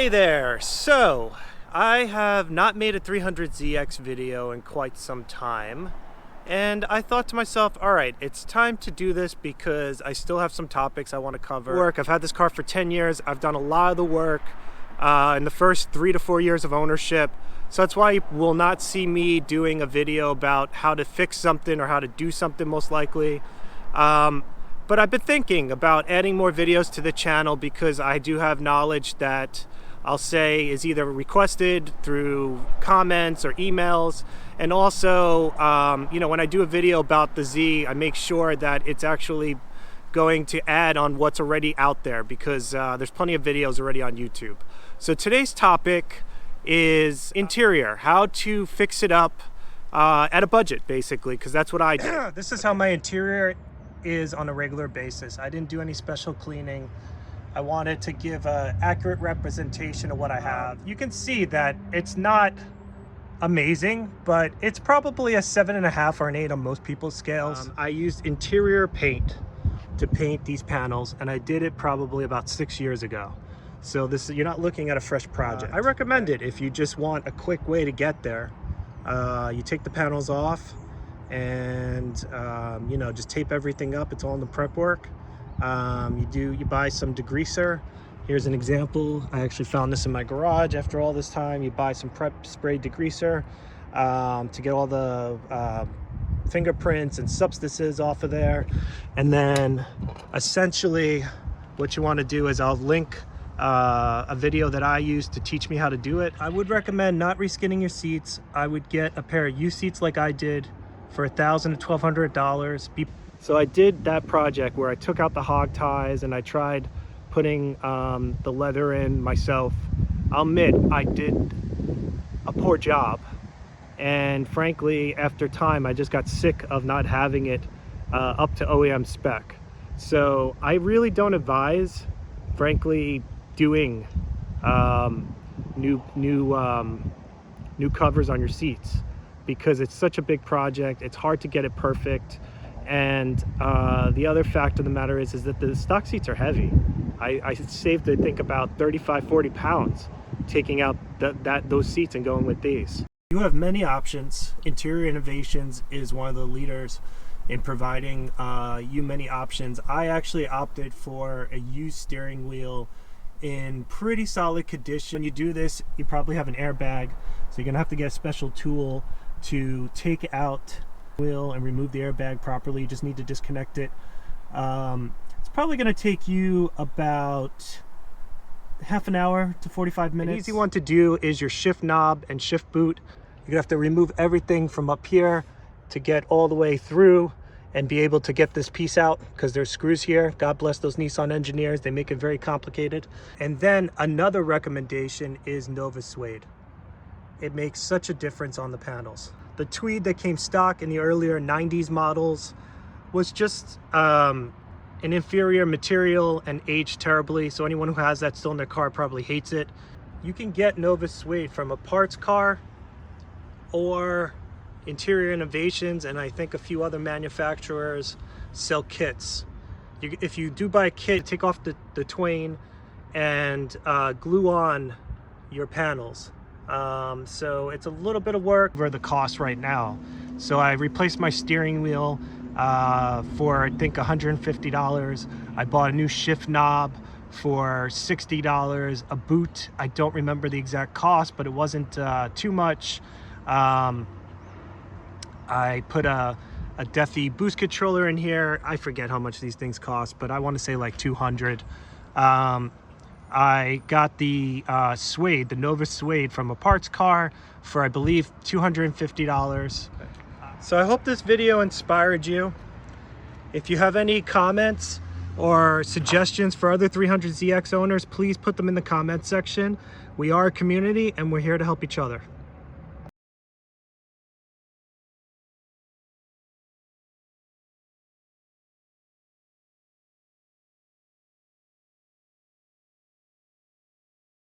Hey there, so I have not made a 300ZX video in quite some time, and I thought to myself, alright, it's time to do this because I still have some topics I want to cover. I've had this car for 10 years, I've done a lot of the work in the first 3 to 4 years of ownership, so that's why you will not see me doing a video about how to fix something or how to do something most likely. But I've been thinking about adding more videos to the channel because I do have knowledge that I'll say is either requested through comments or emails. And also, when I do a video about the Z, I make sure that it's actually going to add on what's already out there because there's plenty of videos already on YouTube. So today's topic is interior, how to fix it up at a budget, basically, because that's what I do. This is how my interior is on a regular basis. I didn't do any special cleaning. I wanted to give an accurate representation of what I have. You can see that it's not amazing, but it's probably a 7.5 or an 8 on most people's scales. I used interior paint to paint these panels, and I did it probably about 6 years ago. So you're not looking at a fresh project. I recommend it if you just want a quick way to get there. You take the panels off and just tape everything up. It's all in the prep work. You buy some degreaser. Here's an example. I actually found this in my garage after all this time. You buy some prep spray degreaser to get all the fingerprints and substances off of there. And then essentially what you want to do is I'll link a video that I used to teach me how to do it. I would recommend not reskinning your seats. I would get a pair of U seats like I did for $1,000 to $1,200. So I did that project where I took out the hog ties and I tried putting the leather in myself. I'll admit I did a poor job, and frankly after time I just got sick of not having it up to OEM spec. So I really don't advise, frankly, doing new covers on your seats because it's such a big project. It's hard to get it perfect. And the other fact of the matter is that the stock seats are heavy. I saved, I think, about 35-40 pounds taking out those seats and going with these. You have many options. Interior Innovations is one of the leaders in providing you many options. I actually opted for a used steering wheel in pretty solid condition. When you do this, you probably have an airbag, so you're gonna have to get a special tool to take out wheel and remove the airbag properly. You just need to disconnect it. It's probably going to take you about half an hour to 45 minutes. An easy one to do is your shift knob and shift boot. You're gonna have to remove everything from up here to get all the way through and be able to get this piece out because there's screws here. God bless those Nissan engineers, they make it very complicated. And then another recommendation is Nova Suede. It makes such a difference on the panels. The tweed that came stock in the earlier 90s models was just an inferior material and aged terribly. So anyone who has that still in their car probably hates it. You can get Nova Suede from a parts car or Interior Innovations, and I think a few other manufacturers sell kits. If you do buy a kit, take off the twain and glue on your panels. So it's a little bit of work for the cost right now. So I replaced my steering wheel for I think $150. I bought a new shift knob for $60. A boot, I don't remember the exact cost, but it wasn't too much. I put a Deathy boost controller in here. I forget how much these things cost, but I want to say like $200. I got the suede, the Nova Suede from a parts car for I believe $250. So I hope this video inspired you. If you have any comments or suggestions for other 300ZX owners, please put them in the comment section. We are a community and we're here to help each other.